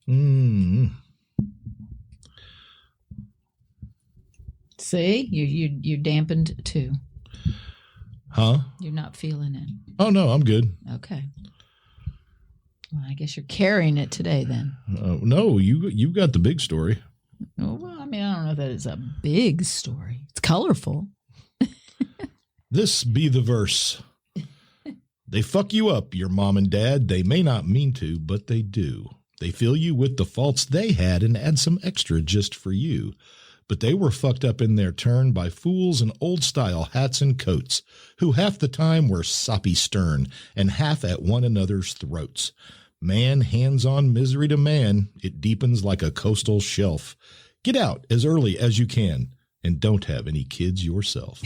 Mm. See, you dampened too. Huh? You're not feeling it. Oh, no, I'm good. Okay. Well, I guess you're carrying it today then. No, you got the big story. Well, I mean, I don't know that it's a big story. It's colorful. This be the verse. They fuck you up, your mom and dad. They may not mean to, but they do. They fill you with the faults they had and add some extra just for you. But they were fucked up in their turn by fools in old-style hats and coats, who half the time were soppy stern and half at one another's throats. Man hands on misery to man, it deepens like a coastal shelf. Get out as early as you can, and don't have any kids yourself.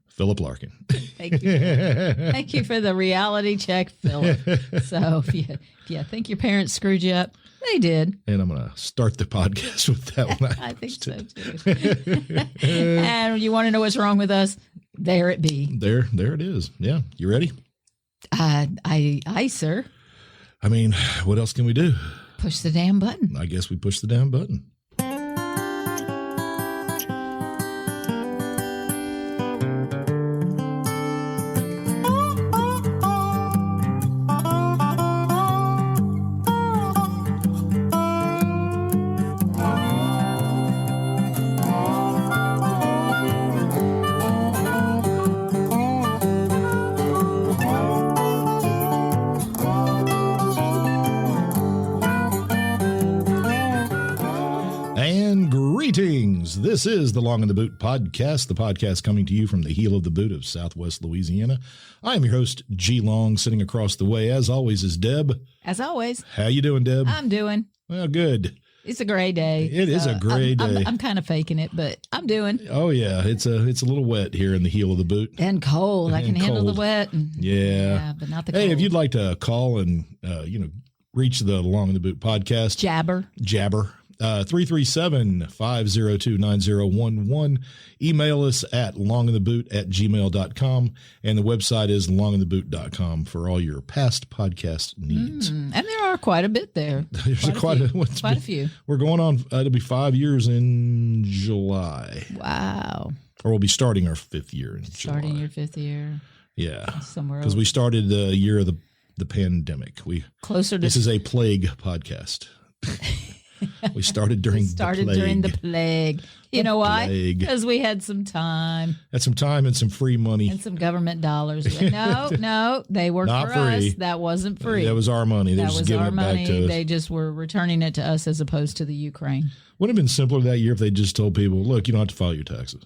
Philip Larkin. Thank you. Thank you for the reality check, Philip. So if you think your parents screwed you up, they did. And I'm going to start the podcast with that one. I think so too. And you want to know what's wrong with us? There it be. There it is. Yeah. You ready? I, sir. I mean, what else can we do? Push the damn button. I guess we push the damn button. This is the Long in the Boot podcast, the podcast coming to you from the heel of the boot of Southwest Louisiana. I am your host, G Long. Sitting across the way, as always, is Deb. As always. How you doing, Deb? I'm doing. Well, good. It's a gray day. It is a gray day. I'm kind of faking it, but I'm doing. Oh, yeah. It's a little wet here in the heel of the boot. And cold. I can handle the wet. Yeah. But not the cold. Hey, if you'd like to call and, reach the Long in the Boot podcast. Jabber. 337-502-9011. Email us at longintheboot@gmail.com. And the website is longintheboot.com for all your past podcast needs. And there are quite a bit there. There's quite a few. We're going on, it'll be 5 years in July. Wow. Or we'll be starting our 5th year in July. Starting your 5th year. Yeah. Somewhere else. Because we started the year of the pandemic. This is a plague podcast. We started during the plague. You know why? Because we had some time. Had some time and some free money. And some government dollars. No, they worked Not for free. us. That wasn't free. That was our money. That was our money. They just were returning it to us as opposed to the Ukraine. Wouldn't it have been simpler that year if they just told people, look, you don't have to file your taxes.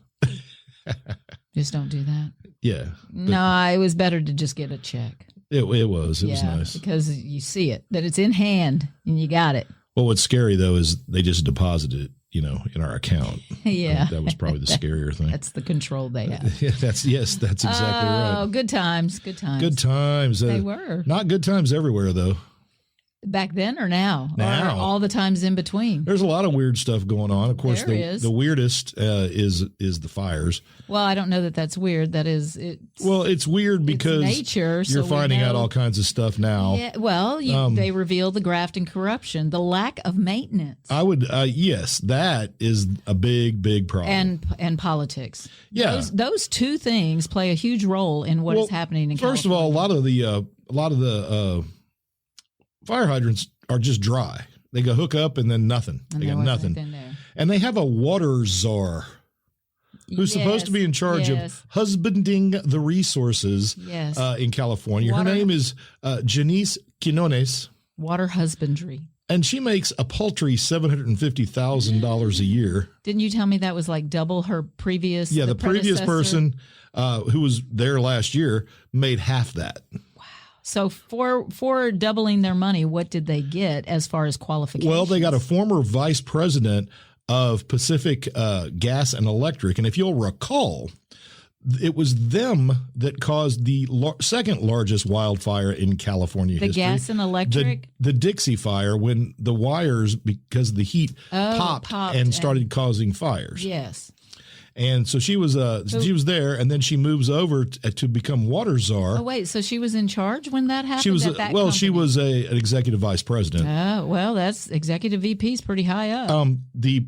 Just don't do that. Yeah. No, it was better to just get a check. It was. It was nice. Because you see it, that it's in hand and you got it. Well, what's scary, though, is they just deposited it, in our account. Yeah. That was probably the scarier thing. That's the control they have. That's exactly right. Oh, good times. Good times. Good times. They were. Not good times everywhere, though. Back then or now? Now. Or all the times in between? There's a lot of weird stuff going on. Of course, the weirdest is the fires. Well, I don't know that that's weird. That is, it's weird because nature. You're finding out all kinds of stuff now. Yeah, well, they reveal the graft and corruption, the lack of maintenance. I would, yes, that is a big problem. And politics. Yeah, those two things play a huge role in what is happening in California. First of all, a lot of the fire hydrants are just dry. They go hook up and then nothing. They got nothing. And they have a water czar who's supposed to be in charge of husbanding the resources in California. Her name is Janice Quinones. Water husbandry. And she makes a paltry $750,000 a year. Didn't you tell me that was like double her previous? Yeah, the previous person who was there last year made half that. So for doubling their money, what did they get as far as qualifications? Well, they got a former vice president of Pacific Gas and Electric. And if you'll recall, it was them that caused the second largest wildfire in California history. The gas and electric? The Dixie Fire, when the wires, because of the heat, popped and started causing fires. Yes. And so she was there, and then she moves over to become water czar. Oh, wait. So she was in charge when that happened? She was at that she company? was an executive vice president. Oh, well, that's executive VP's pretty high up. The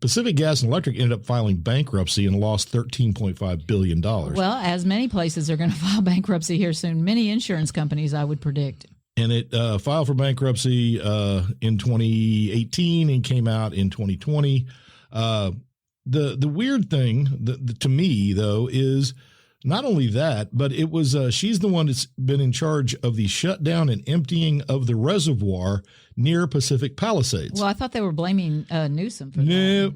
Pacific Gas and Electric ended up filing bankruptcy and lost $13.5 billion. Well, as many places are going to file bankruptcy here soon, many insurance companies, I would predict. And it filed for bankruptcy in 2018 and came out in 2020. The weird thing to me, though, is not only that, but it was she's the one that's been in charge of the shutdown and emptying of the reservoir near Pacific Palisades. Well, I thought they were blaming Newsom for that.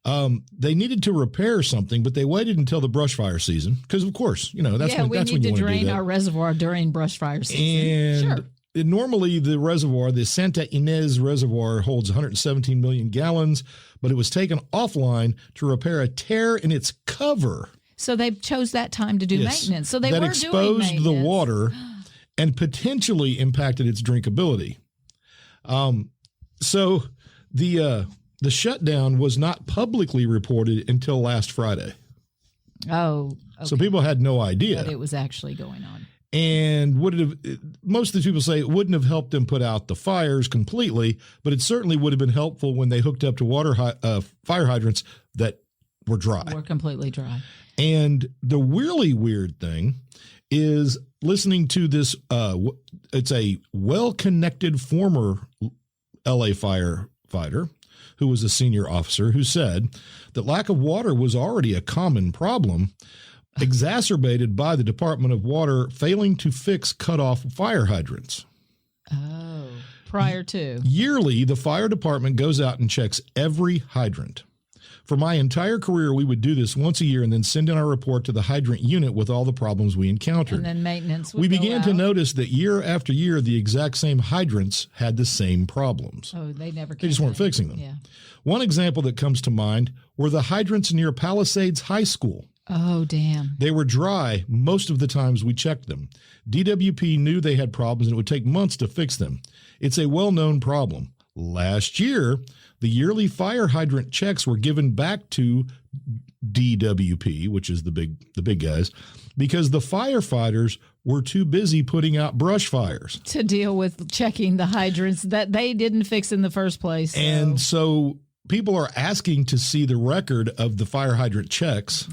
Nope. They needed to repair something, but they waited until the brush fire season because, of course, that's when we that's need when you to want to do drain that. our reservoir during brush fire season. And sure. Normally, the reservoir, the Santa Ynez Reservoir, holds 117 million gallons, but it was taken offline to repair a tear in its cover. So they chose that time to do maintenance. So they that were doing exposed the maintenance. water and potentially impacted its drinkability. So the shutdown was not publicly reported until last Friday. Oh, okay. So people had no idea. But it was actually going on. And most of the people say it wouldn't have helped them put out the fires completely, but it certainly would have been helpful when they hooked up to fire hydrants that were dry. We're completely dry. And the really weird thing is listening to this. It's a well-connected former LA firefighter who was a senior officer who said that lack of water was already a common problem, exacerbated by the Department of Water failing to fix cut-off fire hydrants. Oh, prior to. Yearly, the fire department goes out and checks every hydrant. For my entire career, we would do this once a year and then send in our report to the hydrant unit with all the problems we encountered. And then maintenance would We go began to out. notice that year after year, the exact same hydrants had the same problems. Oh, they never. They just weren't fixing them. Yeah. One example that comes to mind were the hydrants near Palisades High School. Oh, damn. They were dry most of the times we checked them. DWP knew they had problems and it would take months to fix them. It's a well-known problem. Last year, the yearly fire hydrant checks were given back to DWP, which is the big guys, because the firefighters were too busy putting out brush fires. To deal with checking the hydrants that they didn't fix in the first place. So. And so people are asking to see the record of the fire hydrant checks,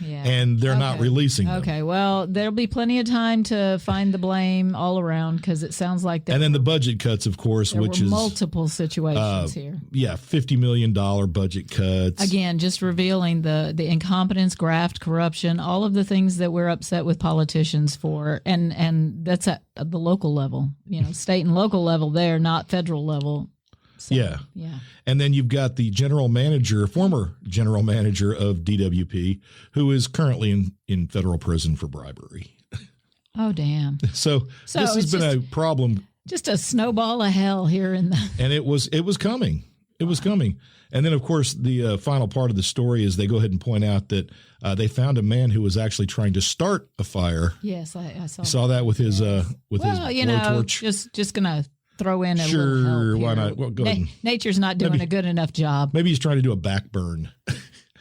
and they're not releasing them. Okay, well, there'll be plenty of time to find the blame all around because it sounds like And then the budget cuts, of course, there which were is multiple situations here. Yeah, $50 million budget cuts. Again, just revealing the incompetence, graft, corruption, all of the things that we're upset with politicians for, and that's at the local level, state and local level there, not federal level. So, yeah. And then you've got the former general manager of DWP, who is currently in federal prison for bribery. Oh, damn. So this has been a problem. Just a snowball of hell here in the. And it was coming. It was coming. And then, of course, the final part of the story is they go ahead and point out that they found a man who was actually trying to start a fire. Yes, I saw. You saw that with his his blowtorch. Just gonna throw in a sure, little help why here. not? Well, go ahead. Nature's not doing a good enough job. Maybe he's trying to do a backburn.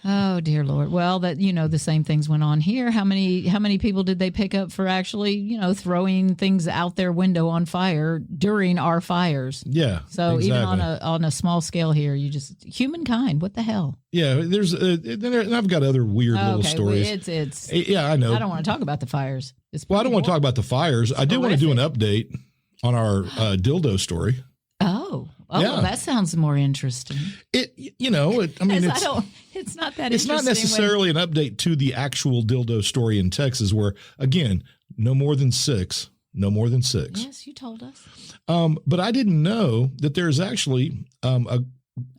Oh dear Lord! Well, the same things went on here. How many people did they pick up for actually throwing things out their window on fire during our fires? Yeah. So exactly. even on a small scale here, humankind. What the hell? Yeah, and I've got other weird little stories. It's yeah, I know. I don't want to talk about the fires. Well, I don't want to talk about the fires. I do want to do an update on our dildo story. Oh, yeah. Well, that sounds more interesting. It's not that. It's not necessarily an update to the actual dildo story in Texas, where again, no more than six. Yes, you told us. But I didn't know that there's actually a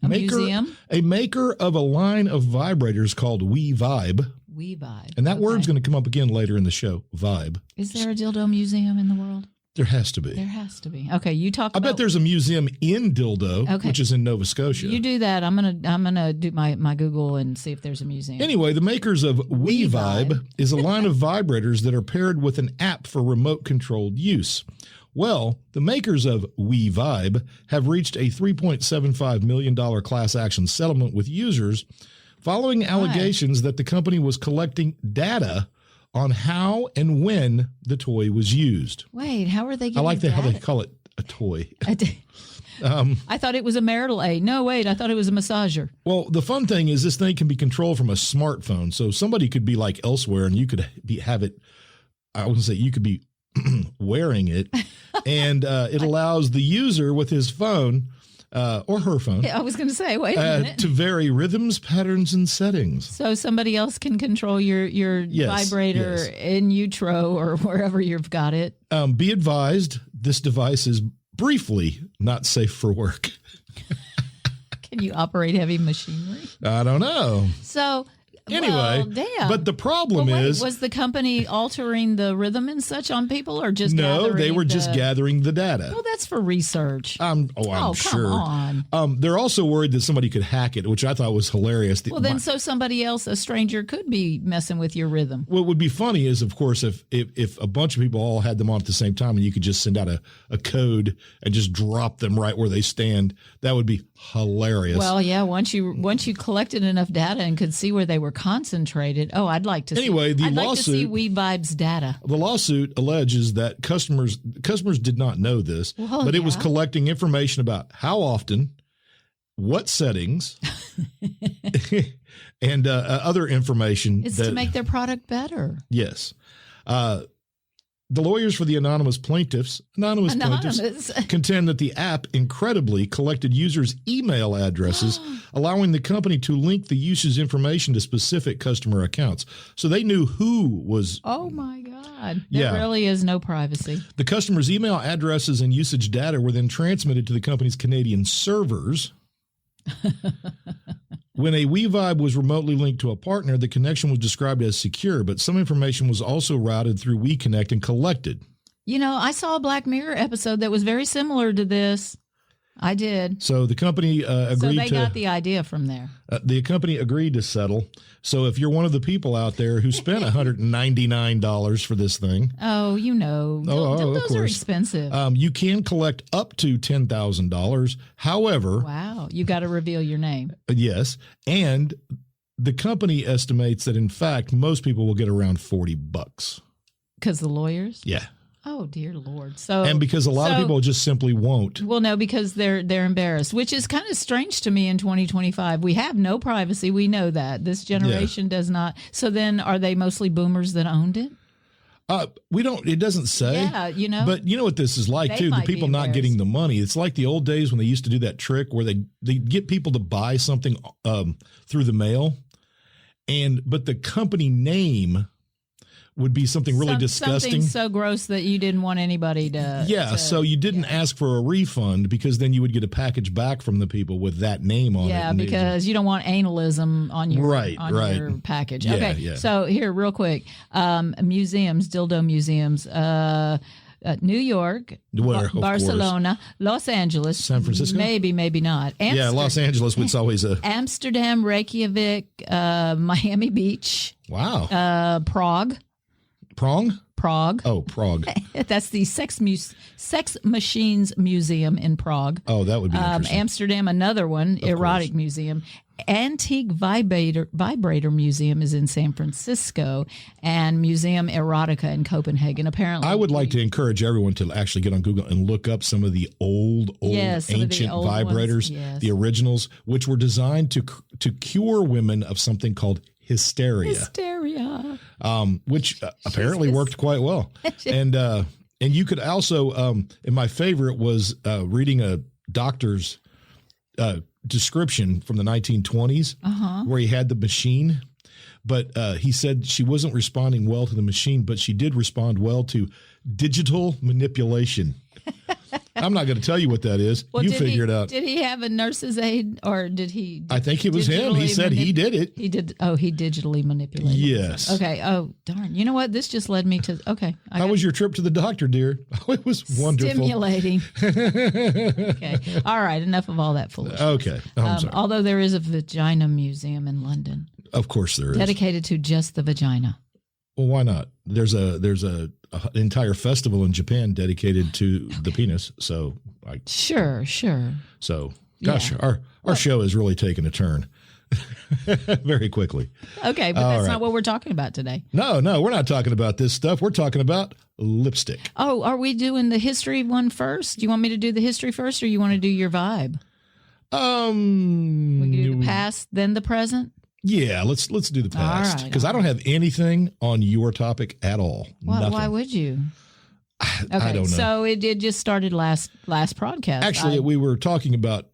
museum, a maker of a line of vibrators called WeVibe. WeVibe, and that word's going to come up again later in the show. Vibe. Is there a dildo museum in the world? There has to be. There has to be. Okay, you talk. I bet there's a museum in Dildo, which is in Nova Scotia. You do that. I'm gonna do my Google and see if there's a museum. Anyway, the makers of WeVibe is a line of vibrators that are paired with an app for remote controlled use. Well, the makers of WeVibe have reached a $3.75 million class action settlement with users, following allegations that the company was collecting data on how and when the toy was used. Wait, how are they I getting like how data? they call it a toy. I thought it was a marital aid. No, wait, I thought it was a massager. Well, the fun thing is this thing can be controlled from a smartphone. So somebody could be like elsewhere and you could have it, I wouldn't say you could be wearing it, and it allows the user with his phone or her phone I was going to say, wait a minute. to vary rhythms, patterns, and settings. So somebody else can control your Yes, vibrator yes. in utero or wherever you've got it. Be advised, this device is briefly not safe for work. Can you operate heavy machinery? I don't know. So Anyway, well, damn. but the problem Well, wait, is was the company altering the rhythm and such on people, or just no, they gathering were just the- gathering the data. Well, that's for research. I'm come sure. on. They're also worried that somebody could hack it, which I thought was hilarious. Well, then, so somebody else, a stranger, could be messing with your rhythm. What would be funny is, of course, if a bunch of people all had them on at the same time and you could just send out a code and just drop them right where they stand, that would be hilarious. Well, yeah. Once you collected enough data and could see where they were concentrated. Oh, I'd like to. Anyway, see, the I'd like to see lawsuit- WeVibes data. the lawsuit alleges that customers did not know this, Well, but it was yeah. collecting information about how often, what settings, and other information. It's that, to make their product better. yes. The lawyers for the anonymous plaintiffs Anonymous. contend that the app incredibly collected users' email addresses, allowing the company to link the user's information to specific customer accounts. So they knew who was Oh my God. Yeah. There really is no privacy. the customer's email addresses, and usage data were then transmitted to the company's Canadian servers. When a WeVibe was remotely linked to a partner, the connection was described as secure, but some information was also routed through WeConnect and collected. You know, I saw a Black Mirror episode that was very similar to this. I did. So the company So agreed they to got the idea from there. the company agreed to settle. So if you're one of the people out there who spent $199 for this thing, Oh, you know, of those are course. expensive. you can collect up to $10,000. However, Wow, you got to reveal your name. yes, and the company estimates that in fact most people will get around $40. Because the lawyers? Yeah, Oh, dear Lord. So and because a lot of so- people just simply won't. Well, no, because they're embarrassed, which is kind of strange to me in 2025. We have no privacy. We know that. This generation does not. So then are they mostly boomers that owned it? We don't. It doesn't say. Yeah, you know. But you know what this is like They too. The might be people not getting the money. It's like the old days when they used to do that trick where they get people to buy something through the mail, but the company name would be something really disgusting. Something so gross that you didn't want anybody to. Yeah, so you didn't ask for a refund because then you would get a package back from the people with that name on it. Yeah, and they- because you don't want analism on your Right. your package. Yeah, Okay, yeah. so here, real quick, museums, dildo museums, New York, Where, of Barcelona, Los Angeles, San Francisco? maybe not. yeah, Los Angeles was always a Amsterdam, Reykjavik, Miami Beach, wow. Prague. Prague? Oh, Prague. That's the Sex Machines Museum in Prague. Oh, that would be interesting. Amsterdam, another one, Erotic Museum. Antique Vibrator Museum is in San Francisco, and Museum Erotica in Copenhagen. Apparently, I would like to encourage everyone to actually get on Google and look up some of the old Yes, some of the ancient old vibrators, ones, yes. the originals, which were designed to cure women of something called hysteria, which apparently worked quite well. And you could also, and my favorite was reading a doctor's description from the 1920s where he had the machine, but he said she wasn't responding well to the machine, but she did respond well to digital manipulation. I'm not going to tell you what that is. Well, you did figure he, it out. Did he have a nurse's aid, or did he? I think it was him. He digitally said he did it. He did. Oh, he digitally manipulated. Yes. Okay. Oh, darn. You know what? This just led me to. Okay. How was your trip to the doctor, dear? Oh, it was wonderful. Stimulating. Okay. All right. Enough of all that foolishness. Okay. Oh, I'm sorry. Although there is a vagina museum in London Of course there is. dedicated to just the vagina. Well, why not? There's a entire festival in Japan dedicated to the penis. So Sure. gosh, our show has really taken a turn. very quickly. Okay, but All that's right. not what we're talking about today. No, we're not talking about this stuff. We're talking about lipstick. Oh, are we doing the history one first? Do you want me to do the history first, or you want to do your vibe? We can do the past, then the present. Yeah, let's do the past right, because I don't have anything on your topic at all. Nothing. Why would you? I Okay, don't know. so it just started last podcast. Actually, we were talking about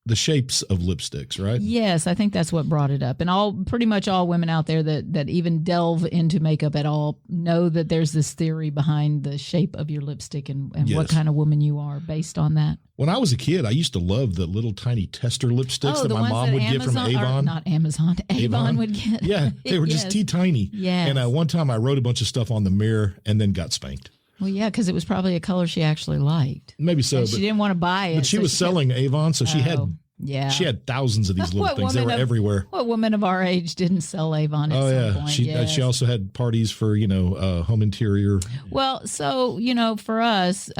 the shapes of lipsticks, right? Yes, I think that's what brought it up. And pretty much all women out there that even delve into makeup at all know that there's this theory behind the shape of your lipstick and what Yes. kind of woman you are based on that. When I was a kid, I used to love the little tiny tester lipsticks that the my ones mom that would get from Amazon- or Avon. not Amazon. Avon would get. Yeah, they were just Yes. teeny tiny. Yes. And one time I wrote a bunch of stuff on the mirror and then got spanked. Well, yeah, because it was probably a color she actually liked. Maybe so, And she didn't want to buy it. but she so was kept- selling Avon, so she had Yeah. she had thousands of these little What things. They woman were of- everywhere. What woman of our age didn't sell Avon at Oh some yeah, point? she Yes. she also had parties for home interior. Well, so for us,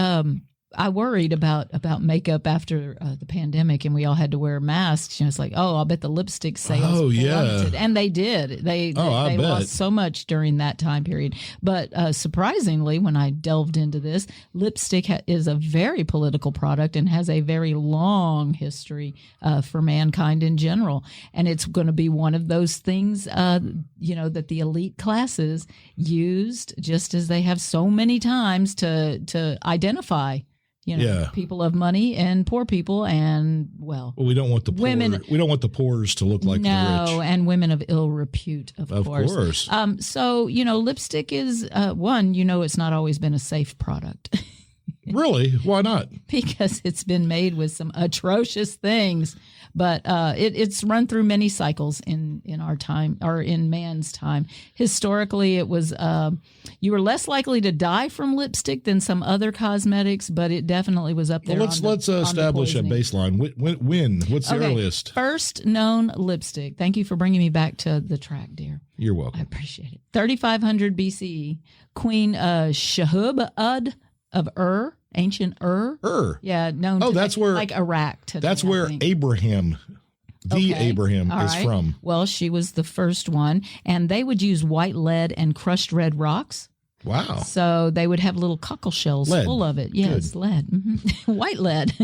I worried about makeup after the pandemic, and we all had to wear masks. It's like, oh, I'll bet the lipstick sales plummeted. And they did. They I bet. lost so much during that time period. But surprisingly, when I delved into this, lipstick is a very political product and has a very long history for mankind in general. And it's going to be one of those things, that the elite classes used just as they have so many times to identify. People of money and poor people, and Well, we don't want the women. We don't want the poors to look like the rich. And women of ill repute, of course. So lipstick is one. It's not always been a safe product. Really? Why not? Because it's been made with some atrocious things. But it's run through many cycles in our time, or in man's time. Historically, it was you were less likely to die from lipstick than some other cosmetics, but it definitely was up there. Well, let's establish a baseline. When? What's the earliest? First known lipstick. Thank you for bringing me back to the track, dear. You're I welcome. appreciate it. 3500 BCE, Queen Shahub-Ud of ancient Ur. Yeah, known to that's where like Iraq today. That's I where think. Abraham, the Okay. Abraham, All is right. from. Well, she was the first one, and they would use white lead and crushed red rocks. Wow. So they would have little cockle shells Lead. full of it. Yes, Good. lead. White lead.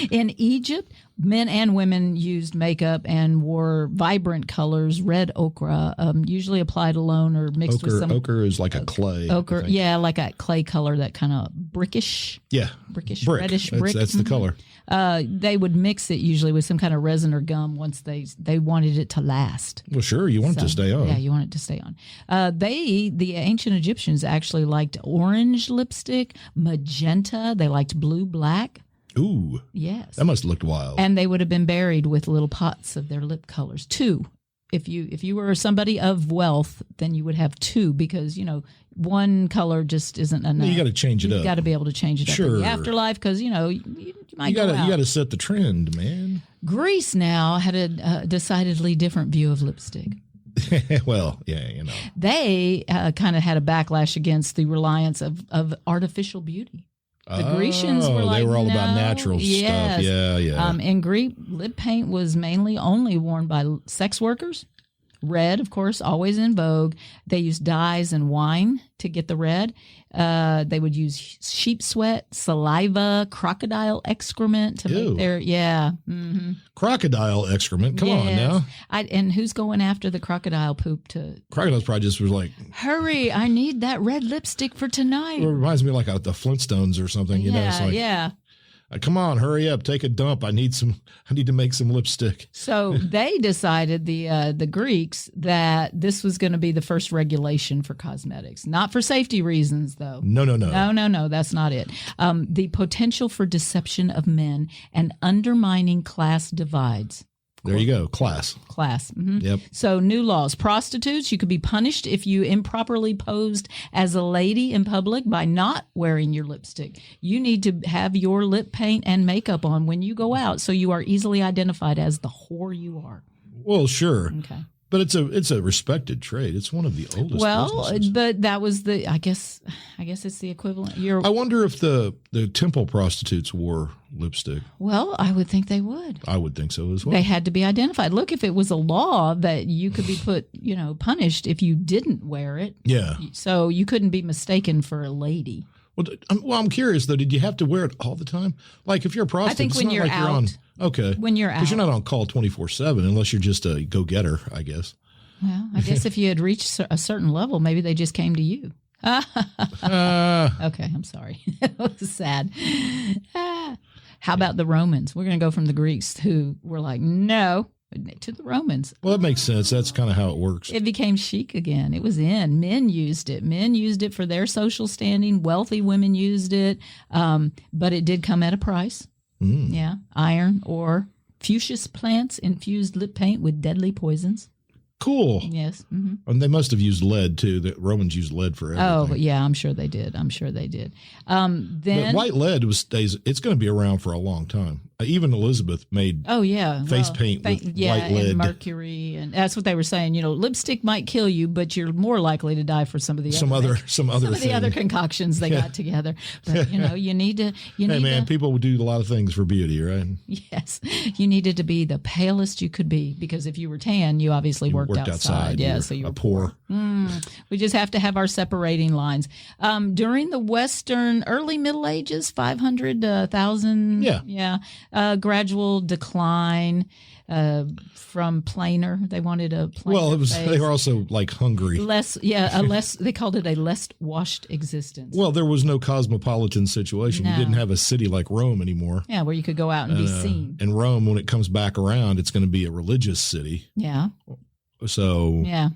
In Egypt, men and women used makeup and wore vibrant colors, red ochre, usually applied alone or mixed with some Ochre is like a clay. I ochre. think. Yeah, like a clay color, that kind of brickish, Yeah. brickish, Brick. reddish That's, brick. That's the Mhm. color. They would mix it usually with some kind of resin or gum once they wanted it to last. Well, sure. You want it to So, stay on. Yeah, you want it to stay on. The ancient Egyptians actually liked orange lipstick, magenta. They liked blue, black. Ooh, Yes. that must have looked wild. And they would have been buried with little pots of their lip colors. Two. If you were somebody of wealth, then you would have two, because one color just isn't enough. You got to change it You've up. got to be able to change it up Sure. in the afterlife, because you might You go out. got to set the trend, man. Greece now had a decidedly different view of lipstick. Well, yeah, They kind of had a backlash against the reliance of artificial beauty. The Grecians were like, they were all no. about natural Yes. stuff. Yeah. In Greek, lip paint was mainly only worn by sex workers. Red, of course, always in vogue. They used dyes and wine to get the red. They would use sheep sweat, saliva, crocodile excrement to Ew. make their Mm-hmm. Crocodile excrement. Come on Yes. now. And who's going after the crocodile poop to Crocodiles probably just was like, hurry? I need that red lipstick for tonight. it reminds me of like the Flintstones or something. It's like, yeah. Come on, hurry up, take a dump. I need to make some lipstick. So they decided, the Greeks, that this was going to be the first regulation for cosmetics, not for safety reasons, though. No. No, that's not it. The potential for deception of men and undermining class divides. There you go. Class. Mhm. Yep. So new laws. Prostitutes, you could be punished if you improperly posed as a lady in public by not wearing your lipstick. You need to have your lip paint and makeup on when you go out, so you are easily identified as the whore you are. Well, sure. Okay. But it's a respected trade. It's one of the oldest businesses. But that was I guess it's the equivalent. I wonder if the temple prostitutes wore lipstick. Well, I would think they would. I would think so as well. They had to be identified. Look, if it was a law that you could be put, punished if you didn't wear it. Yeah. So you couldn't be mistaken for a lady. Well, I'm curious though. Did you have to wear it all the time? Like if you're a prostitute, I think when you're out. You're on, okay. When you're out. Because you're not on call 24/7 unless you're just a go-getter, I guess. Well, I guess if you had reached a certain level, maybe they just came to you. Okay, I'm sorry. That was sad. How about the Romans? We're going to go from the Greeks who were like, no, to the Romans. Well, that makes sense. That's kind of how it works. It became chic again. It was in. Men used it. Men used it for their social standing. Wealthy women used it. But it did come at a price. Mm. Yeah. Iron or fuchsias plants infused lip paint with deadly poisons. Cool. Yes. Mm-hmm. And they must have used lead too. The Romans used lead for everything. Oh, yeah, I'm sure they did. Then, but white lead it's going to be around for a long time. Even Elizabeth made face paint with white lead. And mercury, and that's what they were saying. Lipstick might kill you, but you're more likely to die for some of the other concoctions they got together. But you need to. People would do a lot of things for beauty, right? Yes, you needed to be the palest you could be, because if you were tan, you obviously worked outside. Yeah, so you were poor. We just have to have our separating lines. During the early Middle Ages, 500, 1,000. Yeah. Gradual decline from plainer. They wanted a plainer. Well, they were also like hungry. They called it a less washed existence. Well, there was no cosmopolitan situation. No. You didn't have a city like Rome anymore. Yeah, where you could go out and be seen. And Rome, when it comes back around, it's going to be a religious city. Yeah. So. Yeah.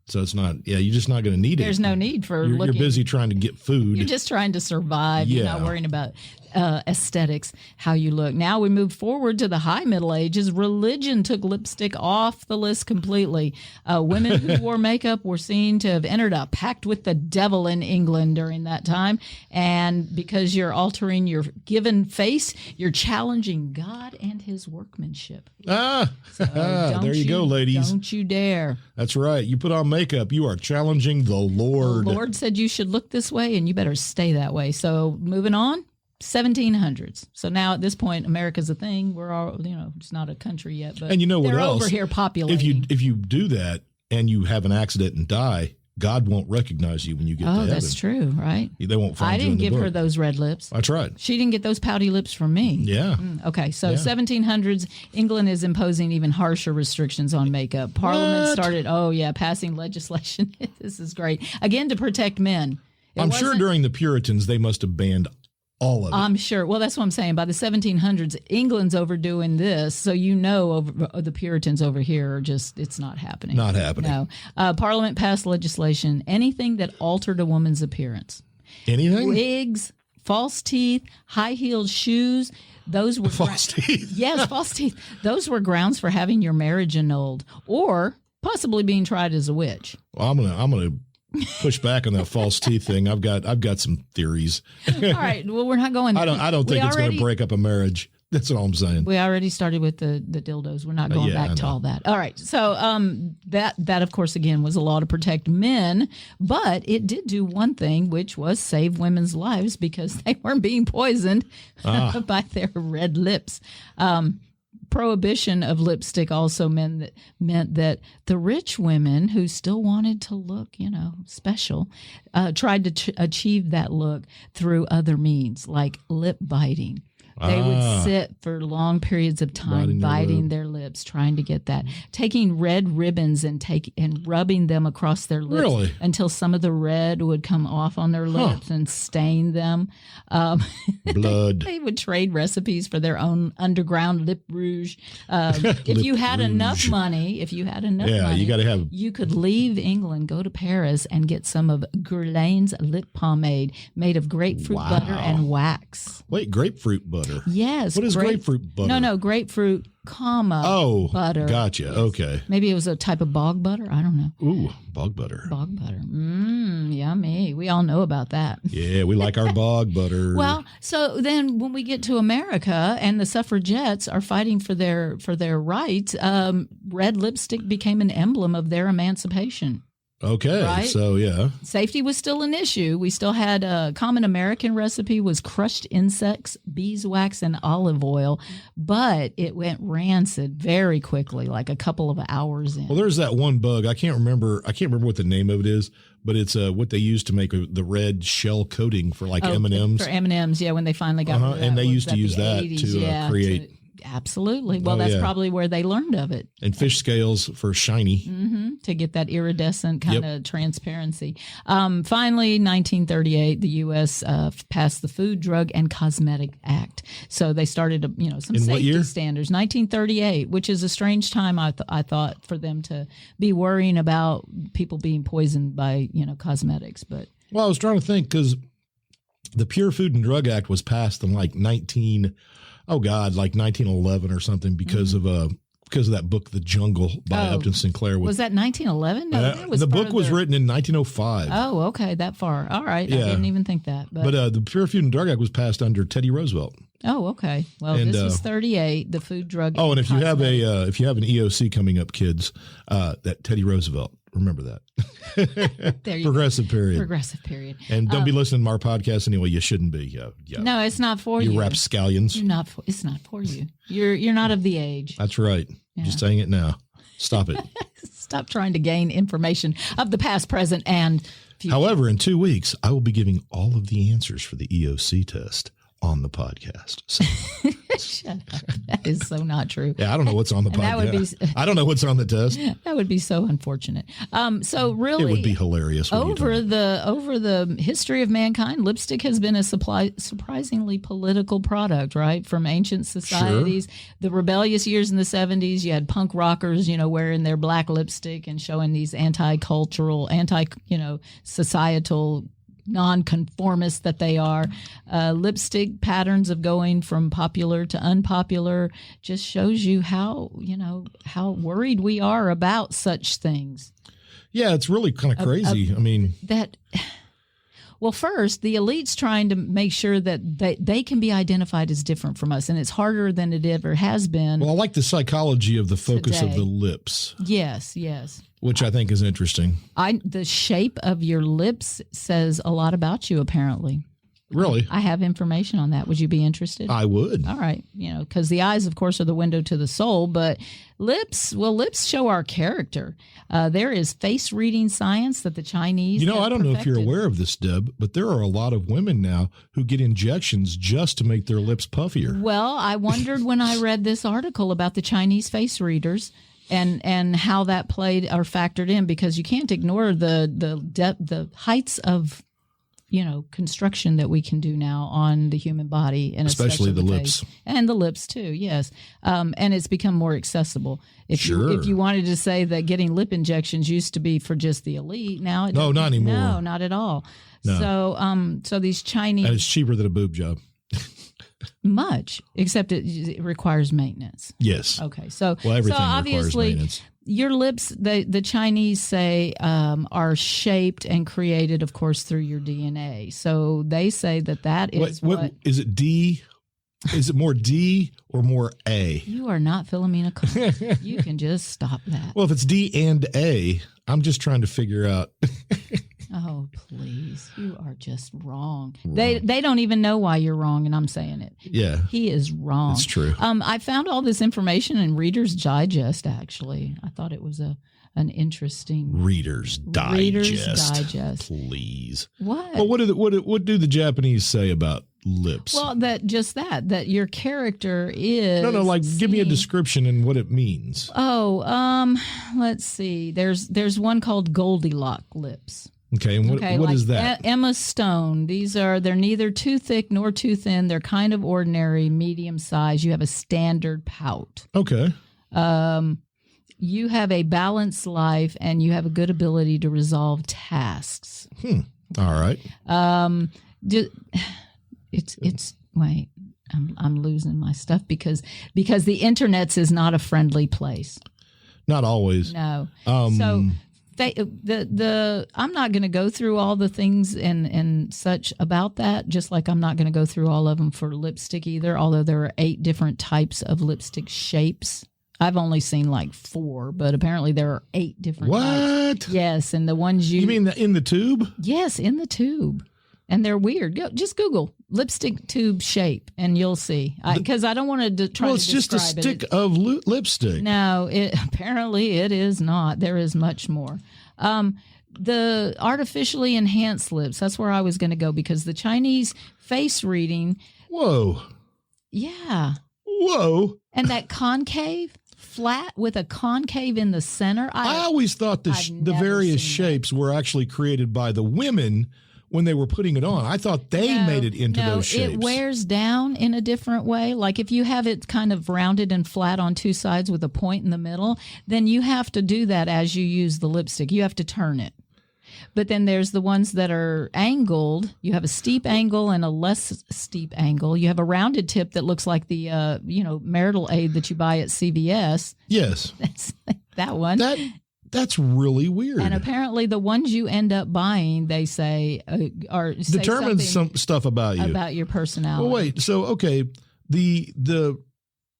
So it's not. Yeah, you're just not going to need it. There's no need for you're, looking. You're busy trying to get food. You're just trying to survive. Yeah. You're not worrying about aesthetics, how you look. Now we move forward to the High Middle Ages. Religion took lipstick off the list completely. Women who wore makeup were seen to have entered a pact with the devil in England during that time. And because you're altering your given face, you're challenging God and his workmanship. So there you go, ladies. Don't you dare. That's right. You put on makeup, you are challenging the Lord. The Lord said you should look this way, and you better stay that way. So moving on. 1700s. So now at this point, America's a thing. We're all, it's not a country yet, but and you know what they're else? Over here populating. If you do that and you have an accident and die, God won't recognize you when you get to heaven. Oh, that's true, right? They won't find you. I didn't give book. her those red lips. That's right. She didn't get those pouty lips from me. Yeah. Okay, so 1700s, England is imposing even harsher restrictions on makeup. Parliament started, passing legislation. This is great. Again, to protect men. I'm sure during the Puritans, they must have banned all of it. I'm sure. Well, that's what I'm saying. By the 1700s, England's overdoing this. So the Puritans over here are just, it's not happening. Not happening. No. Parliament passed legislation, anything that altered a woman's appearance. Anything? Wigs, false teeth, high-heeled shoes. Those were false teeth. Yes, false teeth. Those were grounds for having your marriage annulled or possibly being tried as a witch. Well, I'm gonna push back on that false teeth thing. I've got some theories. All right. Well, we're not going. I don't think it's going to break up a marriage. That's all I'm saying. We already started with the dildos. We're not going back to all that. All right. So that of course again was a law to protect men, but it did do one thing, which was save women's lives because they weren't being poisoned by their red lips. Prohibition of lipstick also meant that the rich women who still wanted to look, special, tried to achieve that look through other means like lip biting. They would sit for long periods of time biting their lips, trying to get that. Taking red ribbons and rubbing them across their lips until some of the red would come off on their lips and stain them. Blood. They would trade recipes for their own underground lip rouge. If you had enough money, you gotta have. You could leave England, go to Paris, and get some of Guerlain's lip pomade made of grapefruit butter and wax. Wait, grapefruit butter? Yes. What is grapefruit butter? No, grapefruit butter. Gotcha. Yes. Okay. Maybe it was a type of bog butter. I don't know. Ooh, bog butter. Bog butter. Yummy. We all know about that. Yeah, we like our bog butter. Well, so then when we get to America and the suffragettes are fighting for their rights, red lipstick became an emblem of their emancipation. Okay, right? So yeah. Safety was still an issue. We still had a common American recipe was crushed insects, beeswax, and olive oil, but it went rancid very quickly, like a couple of hours in. Well, there's that one bug. I can't remember what the name of it is, but it's what they used to make the red shell coating for like M&Ms. For M&Ms, yeah, when they finally got rid of that. And they used to use that 80s, to create. Absolutely. Well, that's probably where they learned of it. And fish scales for shiny. To get that iridescent kind of transparency. Finally, 1938, the U.S. Passed the Food, Drug, and Cosmetic Act. So they started, some In safety standards. 1938, which is a strange time, I thought, for them to be worrying about people being poisoned by, cosmetics. But well, I was trying to think because the Pure Food and Drug Act was passed in like 1911 or something because of that book, The Jungle by Upton Sinclair. Was that 1911? No, that was the book was written in 1905. Oh, okay, that far. All right, I didn't even think that. But the Pure Food and Drug Act was passed under Teddy Roosevelt. Oh, okay. Well, this was 38. The Food, Drug. Oh, and if you have an EOC coming up, kids, that Teddy Roosevelt. Remember that. Progressive go. period. Progressive period. And don't be listening to our podcast anyway. You shouldn't be. No, it's not for you. You rapscallions. It's not for you. You're not of the age. That's right. Yeah. Just saying it now. Stop it. Stop trying to gain information of the past, present, and future. However, in 2 weeks, I will be giving all of the answers for the EOC test on the podcast. So. Shut up. That is so not true. Yeah, I don't know what's on the podcast. I don't know what's on the test. That would be so unfortunate. So really, it would be hilarious. Over the history of mankind, lipstick has been a surprisingly political product, right? From ancient societies, the rebellious years in the 70s, you had punk rockers, wearing their black lipstick and showing these anti-cultural, societal nonconformists that they are. Lipstick patterns of going from popular to unpopular just shows you how worried we are about such things. Yeah, it's really kind of crazy. Well, first, the elite's trying to make sure that they can be identified as different from us, and it's harder than it ever has been. Well, I like the psychology of the focus of the lips. Yes. Which I think is interesting. The shape of your lips says a lot about you, apparently. Really? I have information on that. Would you be interested? I would. All right. Because the eyes, of course, are the window to the soul, but lips show our character. There is face reading science that the Chinese have I don't know if you're perfected. aware of this, Deb, but there are a lot of women now who get injections just to make their lips puffier. Well, I wondered when I read this article about the Chinese face readers and how that played or factored in, because you can't ignore the heights of construction that we can do now on the human body, and especially the lips and the lips too. Yes, and it's become more accessible. If you wanted to say that getting lip injections used to be for just the elite, now not anymore. No, not at all. No. So these Chinese, and it's cheaper than a boob job. Much, except it requires maintenance. Yes. Okay. So everything obviously, requires maintenance. Your lips, the Chinese say, are shaped and created, of course, through your DNA. So they say that is what is it? D? Is it more D or more A? You are not Philomena Cole. You can just stop that. Well, if it's D and A, I'm just trying to figure out. Oh, please. You are just wrong. They don't even know why you're wrong, and I'm saying it. Yeah. He is wrong. It's true. I found all this information in Reader's Digest, actually. I thought it was an interesting... Reader's Digest. Please. What? Well, what do the Japanese say about lips? Well, that your character is... No, give me a description and what it means. Oh, let's see. There's one called Goldilocks lips. Okay, and what is that? Emma Stone. They're neither too thick nor too thin. They're kind of ordinary, medium size. You have a standard pout. Okay. You have a balanced life, and you have a good ability to resolve tasks. All right. It's wait. I'm losing my stuff because the internet's is not a friendly place. Not always. No. So I'm not going to go through all the things and such about that, just like I'm not going to go through all of them for lipstick either, although there are 8 different types of lipstick shapes. I've only seen like 4, but apparently there are 8 different types. What? Yes, and the ones You mean in the tube? Yes, in the tube. And they're weird. Just Google lipstick tube shape, and you'll see. Because I don't want to try to describe it. Well, it's just a stick of lipstick. No, apparently it is not. There is much more. The artificially enhanced lips, that's where I was going to go, because the Chinese face reading. Whoa. Yeah. Whoa. And that concave, flat with a concave in the center. I always thought the various shapes were actually created by the women when they were putting it on. I thought they made it into those shapes. It wears down in a different way. Like if you have it kind of rounded and flat on 2 sides with a point in the middle, then you have to do that as you use the lipstick. You have to turn it. But then there's the ones that are angled. You have a steep angle and a less steep angle. You have a rounded tip that looks like the marital aid that you buy at CVS. Yes. That's that one. That's really weird. And apparently the ones you end up buying, they say, determines some stuff about you. About your personality. Well, wait. So, okay, the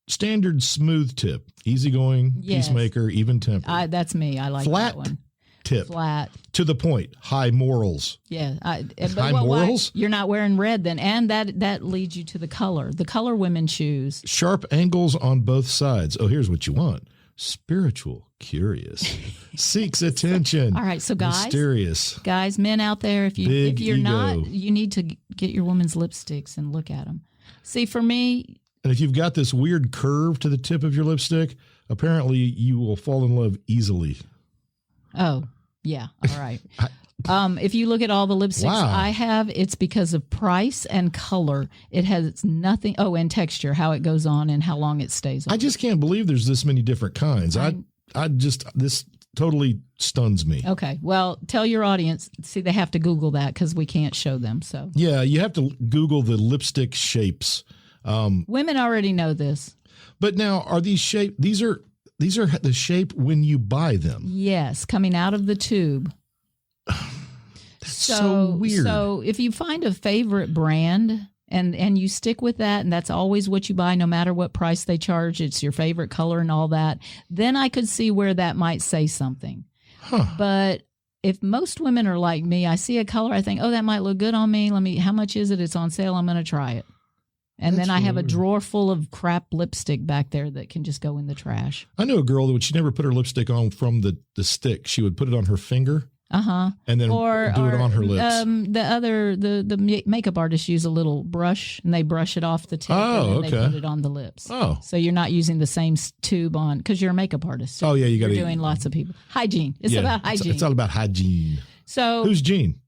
standard smooth tip, easygoing, peacemaker, even tempered. That's me. I like flat that one. Tip. Flat. To the point. High morals. Yeah. High morals? You're not wearing red then. And that leads you to the color. The color women choose. Sharp angles on both sides. Oh, here's what you want. Spiritual, curious, seeks attention. All right, so mysterious. Guys, men out there, if you're not, you need to get your woman's lipsticks and look at them. See, for me, and if you've got this weird curve to the tip of your lipstick, apparently you will fall in love easily. Oh, yeah. All right. If you look at all the lipsticks I have, it's because of price and color. It has nothing. Oh, and texture, how it goes on and how long it stays on. I just can't believe there's this many different kinds. This totally stuns me. Okay. Well, tell your audience. See, they have to Google that because we can't show them. So yeah, you have to Google the lipstick shapes. Women already know this. But now, are these shape? These are the shape when you buy them. Yes, coming out of the tube. That's so weird. So if you find a favorite brand and you stick with that, and that's always what you buy, no matter what price they charge, it's your favorite color and all that, then I could see where that might say something. Huh. But if most women are like me, I see a color, I think, oh, that might look good on me. How much is it? It's on sale. I'm going to try it. And then I have a drawer full of crap lipstick back there that can just go in the trash. I knew a girl that she never put her lipstick on from the stick. She would put it on her finger. Uh-huh. And then do it on her lips. The makeup artists use a little brush, and they brush it off the tip, and then they put it on the lips. Oh. So you're not using the same tube on, because you're a makeup artist. So yeah, you're doing lots of people. Hygiene. It's about hygiene. It's all about hygiene. So who's Gene?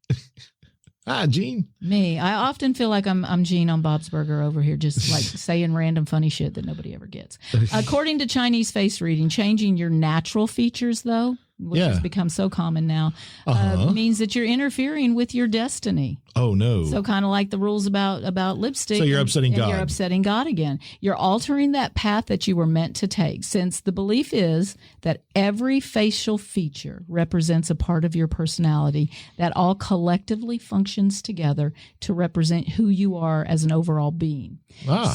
Hi, Gene. Me. I often feel like I'm Gene on Bob's Burger over here, just like saying random funny shit that nobody ever gets. According to Chinese face reading, changing your natural features, though, which has become so common now, means that you're interfering with your destiny. Oh, no. So kind of like the rules about lipstick. So you're upsetting God. You're upsetting God again. You're altering that path that you were meant to take, since the belief is that every facial feature represents a part of your personality that all collectively functions together to represent who you are as an overall being.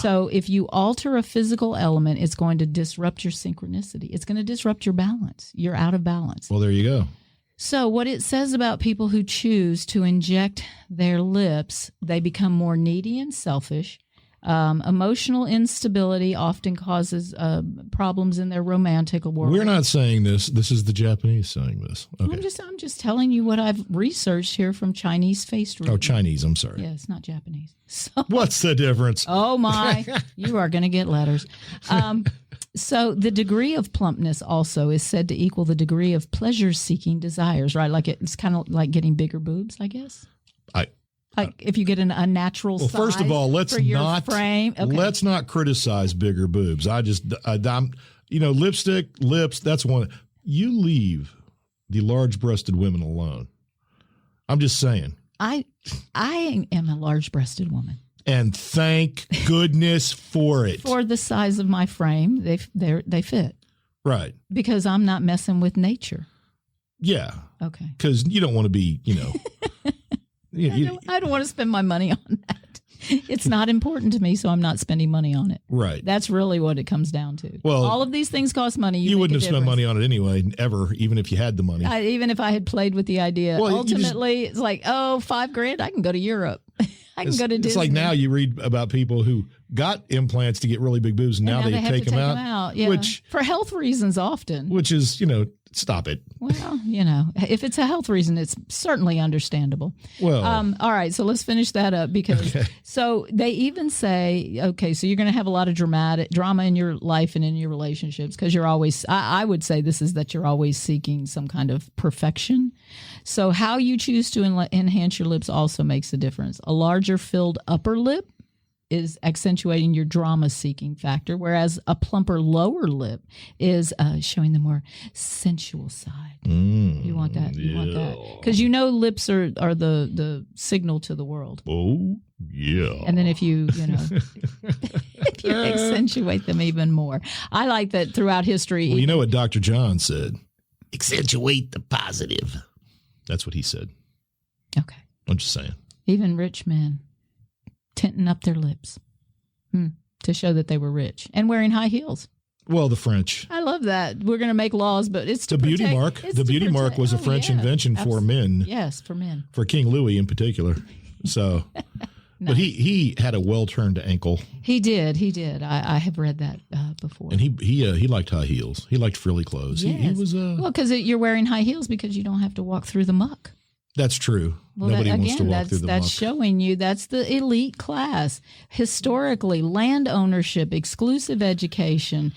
So if you alter a physical element, it's going to disrupt your synchronicity. It's going to disrupt your balance. You're out of balance. Well, there you go. So what it says about people who choose to inject their lips, they become more needy and selfish. Emotional instability often causes problems in their romantic world. We're not saying this. This is the Japanese saying this. Okay. I'm just telling you what I've researched here from Chinese face reading. Oh, Chinese. I'm sorry. Yeah, it's not Japanese. So, what's the difference? Oh, my. You are going to get letters. So the degree of plumpness also is said to equal the degree of pleasure-seeking desires, right? Like it's kind of like getting bigger boobs, I guess. Like if you get an unnatural size. Well, first of all, let's not criticize bigger boobs. I'm lipstick, lips. That's one. You leave the large-breasted women alone. I'm just saying. I am a large-breasted woman. And thank goodness for it. For the size of my frame, they fit. Right. Because I'm not messing with nature. Yeah. Okay. Because you don't want to be, I don't want to spend my money on that. It's not important to me, so I'm not spending money on it. Right. That's really what it comes down to. Well, all of these things cost money. You wouldn't have spent money on it anyway, ever, even if you had the money. Even if I had played with the idea. Well, ultimately, it's like, $5,000, I can go to Europe. I can go to Disney. It's like now you read about people who got implants to get really big boobs, and now they have take to them take out. Yeah. Which, for health reasons often. Which is, stop it. Well, if it's a health reason, it's certainly understandable. Well, all right. So let's finish that up because so they even say, okay, so you're going to have a lot of drama in your life and in your relationships because you're always, I would say this is that you're always seeking some kind of perfection. So how you choose to enhance your lips also makes a difference. A larger filled upper lip is accentuating your drama-seeking factor, whereas a plumper lower lip is showing the more sensual side. You want that? You want that? Because lips are the signal to the world. Oh, yeah. And then if you if you accentuate them even more. I like that throughout history. Well, you know what Dr. John said? Accentuate the positive. That's what he said. Okay. I'm just saying. Even rich men tinting up their lips to show that they were rich and wearing high heels. Well, the French. I love that. We're going to make laws, but it's the beauty mark. The beauty mark was a French invention for men. Yes, for men. For King Louis in particular. So, but he had a well-turned ankle. He did. I have read that before. And he liked high heels. He liked frilly clothes. Yes. He was well, because you're wearing high heels because you don't have to walk through the muck. That's true. Well, Nobody wants to walk through the muck. That's showing you that's the elite class. Historically, land ownership, exclusive education,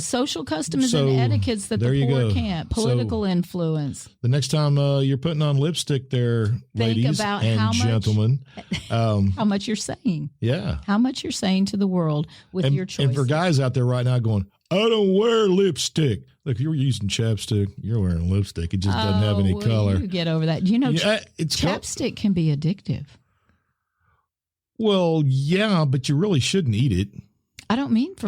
social customs and etiquettes that the poor can't, political influence. The next time you're putting on lipstick there, ladies and gentlemen. How much you're saying. Yeah. How much you're saying to the world with your choices. And for guys out there right now going, I don't wear lipstick. Look, if you're using chapstick, you're wearing lipstick. It just doesn't have any color. You get over that. Chapstick can be addictive. Well, yeah, but you really shouldn't eat it. I don't mean for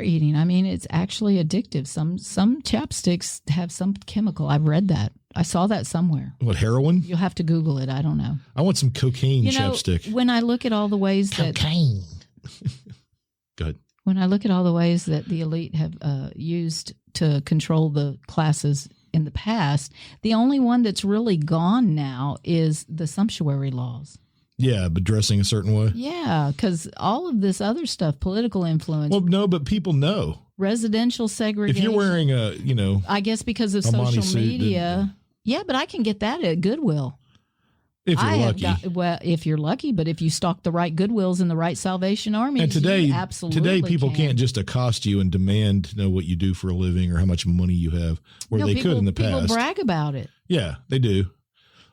eating. I mean it's actually addictive. Some chapsticks have some chemical. I've read that. I saw that somewhere. What, heroin? You'll have to Google it. I don't know. I want some cocaine chapstick. When I look at all the ways cocaine. Go ahead. When I look at all the ways that the elite have used to control the classes in the past, the only one that's really gone now is the sumptuary laws. Yeah, but dressing a certain way. Yeah, because all of this other stuff, political influence. Well, no, but people know. Residential segregation. If you're wearing I guess because of social media. Yeah, but I can get that at Goodwill. If you're lucky. If you're lucky, but if you stalk the right Goodwills and the right Salvation Army, and today people can't just accost you and demand to know what you do for a living or how much money you have, where they could in the past. People brag about it. Yeah, they do.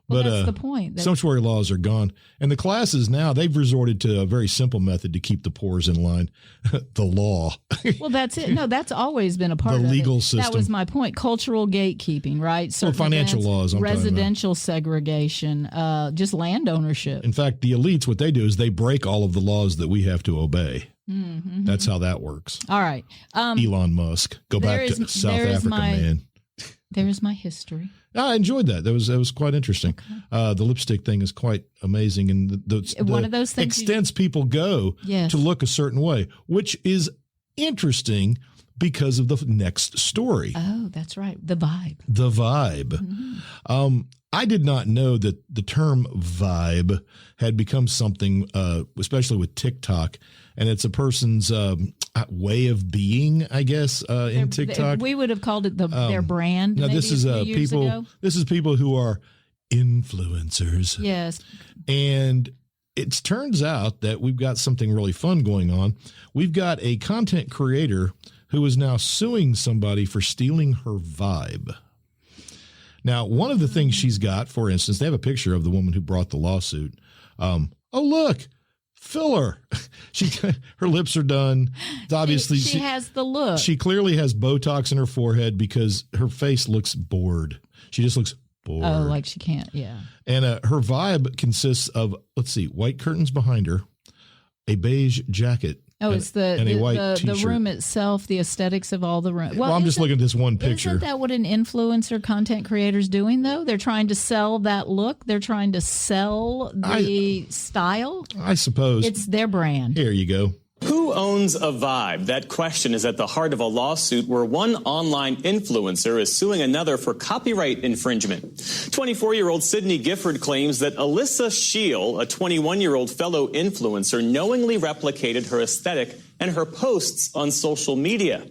Well, but that's the point. Sumptuary laws are gone. And the classes now, they've resorted to a very simple method to keep the poors in line. The law. Well, that's it. No, that's always been a part of the legal it. system. That was my point. Cultural gatekeeping, right? Financial laws. Residential segregation, just land ownership. In fact, the elites, what they do is they break all of the laws that we have to obey. Mm-hmm. That's how that works. All right. Elon Musk. Go back to South Africa, man. There's my history. I enjoyed that. That was quite interesting. Okay. The lipstick thing is quite amazing, and one of those things extents people go to look a certain way, which is interesting because of the next story. Oh, that's right. The vibe. The vibe. Mm-hmm. I did not know that the term vibe had become something, especially with TikTok, and it's a person's way of being, I guess, in TikTok. We would have called it their brand. No, this is people. Ago. This is people who are influencers. Yes, and it turns out that we've got something really fun going on. We've got a content creator who is now suing somebody for stealing her vibe. Now, one of the things she's got, for instance, they have a picture of the woman who brought the lawsuit. Oh, look, filler. Her lips are done. Obviously, she has the look. She clearly has Botox in her forehead because her face looks bored. She just looks bored. Oh, like she can't. Yeah. And her vibe consists of, let's see, white curtains behind her, a beige jacket. Oh, and, it's the and a white the t-shirt. room itself, the aesthetics of all the room. Well, I'm just looking at this one picture. Isn't that what an influencer content creator is doing, though? They're trying to sell that look. They're trying to sell the style. I suppose. It's their brand. Here you go. Who owns a vibe? That question is at the heart of a lawsuit where one online influencer is suing another for copyright infringement. 24-year-old Sydney Gifford claims that Alyssa Shield, a 21-year-old fellow influencer, knowingly replicated her aesthetic and her posts on social media.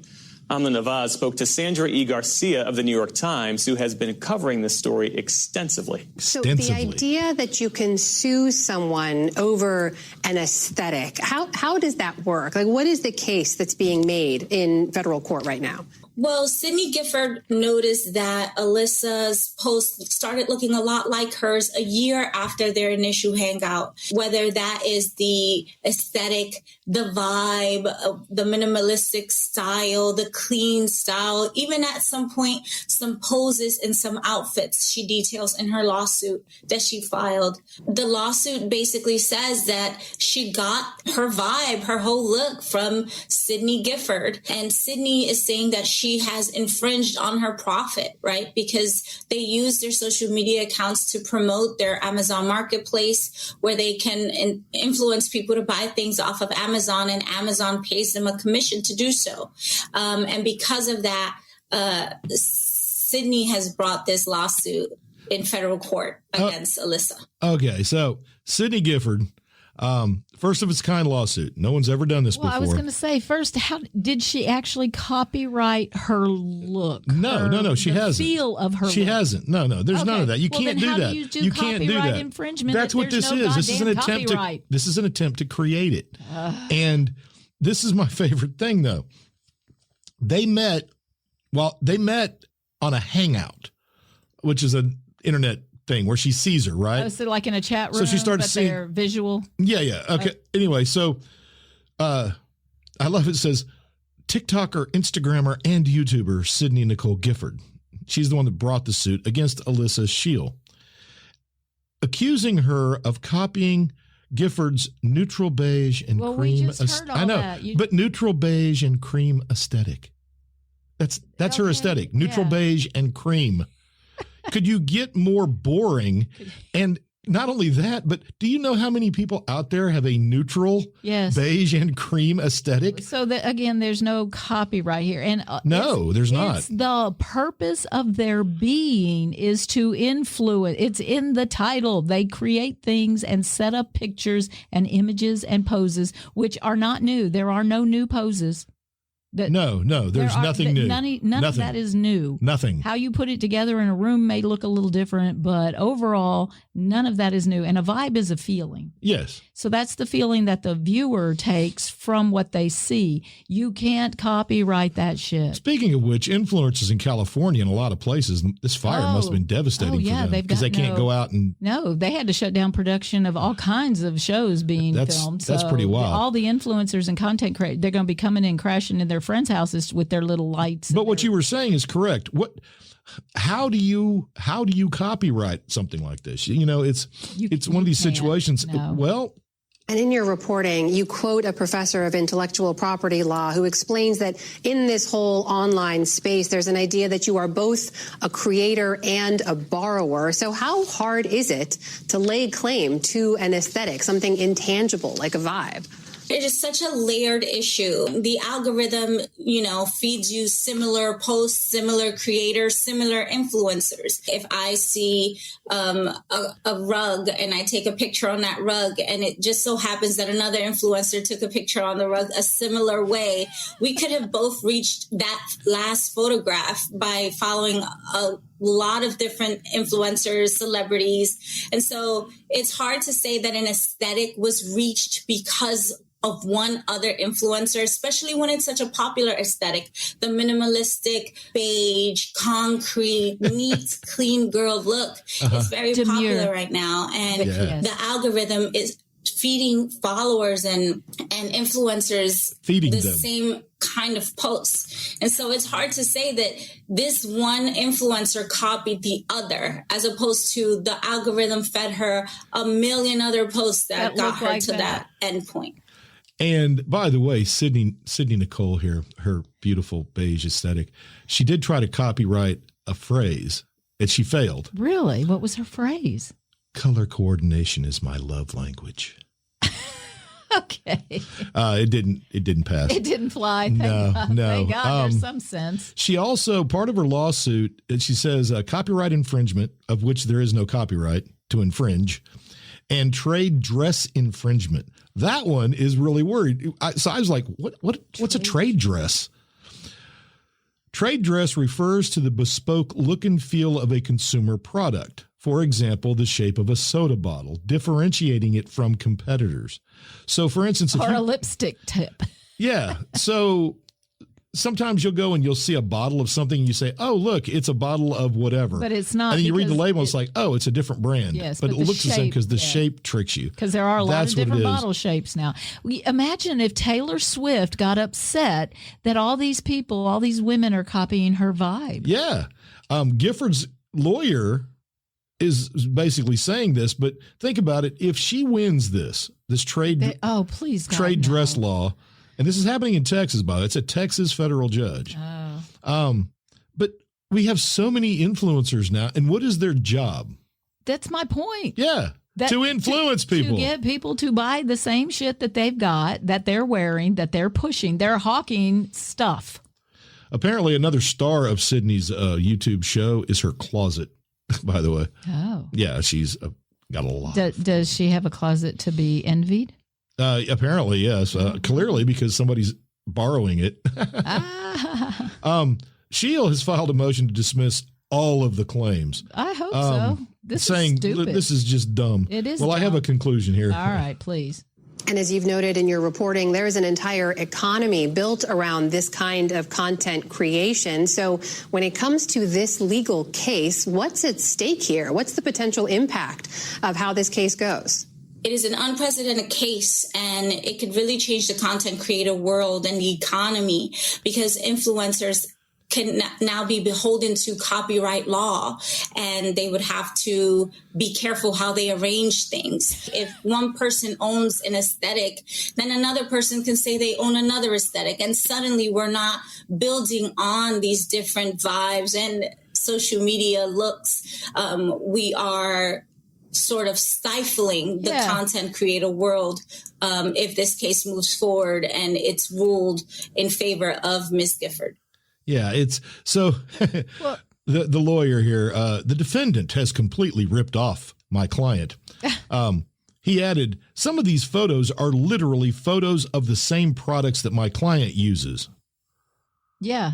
Amna Nawaz spoke to Sandra E. Garcia of the New York Times, who has been covering this story extensively. So the idea that you can sue someone over an aesthetic, how does that work? Like, what is the case that's being made in federal court right now? Well, Sydney Gifford noticed that Alyssa's post started looking a lot like hers a year after their initial hangout, whether that is the aesthetic, the vibe, the minimalistic style, the clean style, even at some point, some poses and some outfits she details in her lawsuit that she filed. The lawsuit basically says that she got her vibe, her whole look from Sydney Gifford. And Sydney is saying that she has infringed on her profit, right? Because they use their social media accounts to promote their Amazon marketplace, where they can influence people to buy things off of Amazon, and Amazon pays them a commission to do so. And because of that, Sydney has brought this lawsuit in federal court against Alyssa. Okay, so Sydney Gifford, first of its kind lawsuit. No one's ever done this before. I was going to say, first, how did she actually copyright her look? No, she hasn't. The feel of her She look. hasn't. No, there's none of that. You can't do that. You can't do that. Infringement. That's what this is. This is an attempt to create it. And this is my favorite thing, though. They met on a Hangout, which is an internet thing where she sees her, right? Oh, so like in a chat room, so she started seeing they're visual. Yeah. Okay. Anyway, so I love it says TikToker, Instagrammer, and YouTuber Sydney Nicole Gifford. She's the one that brought the suit against Alyssa Shield, accusing her of copying Gifford's neutral beige and cream. We just heard all that. But neutral beige and cream aesthetic. That's her aesthetic. Neutral beige and cream. Could you get more boring? And not only that, but do you know how many people out there have a neutral beige and cream aesthetic? So that, again, there's no copyright here. And no, there's not. The purpose of their being is to influence. It's in the title. They create things and set up pictures and images and poses, which are not new. There are no new poses. No, there's nothing new. None of that is new. Nothing. How you put it together in a room may look a little different, but overall, none of that is new. And a vibe is a feeling. Yes. So that's the feeling that the viewer takes from what they see. You can't copyright that shit. Speaking of which, influencers in California and a lot of places, this fire must have been devastating for them because they can't go out and... No, they had to shut down production of all kinds of shows being filmed. That's pretty wild. All the influencers and content creators, they're going to be coming in, crashing in their friends' houses with their little lights. But what you were saying is correct. How do you copyright something like this? You know, it's one of these situations. No. Well, and in your reporting, you quote a professor of intellectual property law who explains that in this whole online space, there's an idea that you are both a creator and a borrower. So how hard is it to lay claim to an aesthetic, something intangible like a vibe? It is such a layered issue. The algorithm, feeds you similar posts, similar creators, similar influencers. If I see a rug and I take a picture on that rug and it just so happens that another influencer took a picture on the rug a similar way, we could have both reached that last photograph by following a lot of different influencers, celebrities. And so it's hard to say that an aesthetic was reached because of one other influencer, especially when it's such a popular aesthetic. The minimalistic, beige, concrete, neat, clean girl look is very popular right now. And the algorithm is feeding followers and influencers the same kind of posts. And so it's hard to say that this one influencer copied the other, as opposed to the algorithm fed her a million other posts that got her to that endpoint. And by the way, Sydney Nicole here, her beautiful beige aesthetic, she did try to copyright a phrase and she failed. Really? What was her phrase? Color coordination is my love language. Okay. It didn't pass. It didn't fly. Thank No, God. no. Thank God there's some sense. She also, part of her lawsuit, she says copyright infringement, of which there is no copyright to infringe, and trade dress infringement. That one is really worried. So I was like, what's a trade dress? Trade dress refers to the bespoke look and feel of a consumer product. For example, the shape of a soda bottle, differentiating it from competitors. So, for instance, Or a lipstick tip. yeah. So sometimes you'll go and you'll see a bottle of something and you say, oh, look, it's a bottle of whatever. But it's not. And then you read the because label, it's like, oh, it's a different brand. Yes, but it but the looks the same because the shape, shape tricks you. Because there are a lot That's of what it different is. bottle shapes now. Imagine if Taylor Swift got upset that all these people, all these women are copying her vibe. Yeah. Gifford's lawyer is basically saying this, but think about it. If she wins this trade Please, God, trade no. dress law, and this is happening in Texas, by the way, it's a Texas federal judge. Oh. But we have so many influencers now, and what is their job? That's my point. Yeah. To influence people. To get people to buy the same shit that they've got, that they're wearing, that they're pushing. They're hawking stuff. Apparently, another star of Sydney's YouTube show is her closet, by the way. Oh. Yeah, she's got a lot. Does she have a closet to be envied? Apparently, yes. Clearly, because somebody's borrowing it. Sheil has filed a motion to dismiss all of the claims. I hope so. This saying is stupid. this is just dumb. It is Well, I have dumb. a conclusion here. All right, please. And as you've noted in your reporting, there is an entire economy built around this kind of content creation. So when it comes to this legal case, what's at stake here? What's the potential impact of how this case goes? It is an unprecedented case, and it could really change the content creator world and the economy, because influencers can now be beholden to copyright law, and they would have to be careful how they arrange things. If one person owns an aesthetic, then another person can say they own another aesthetic, and suddenly we're not building on these different vibes and social media looks. We are sort of stifling the content creator world if this case moves forward and it's ruled in favor of Ms. Gifford. Yeah, it's so the lawyer here, the defendant has completely ripped off my client. He added, some of these photos are literally photos of the same products that my client uses. Yeah,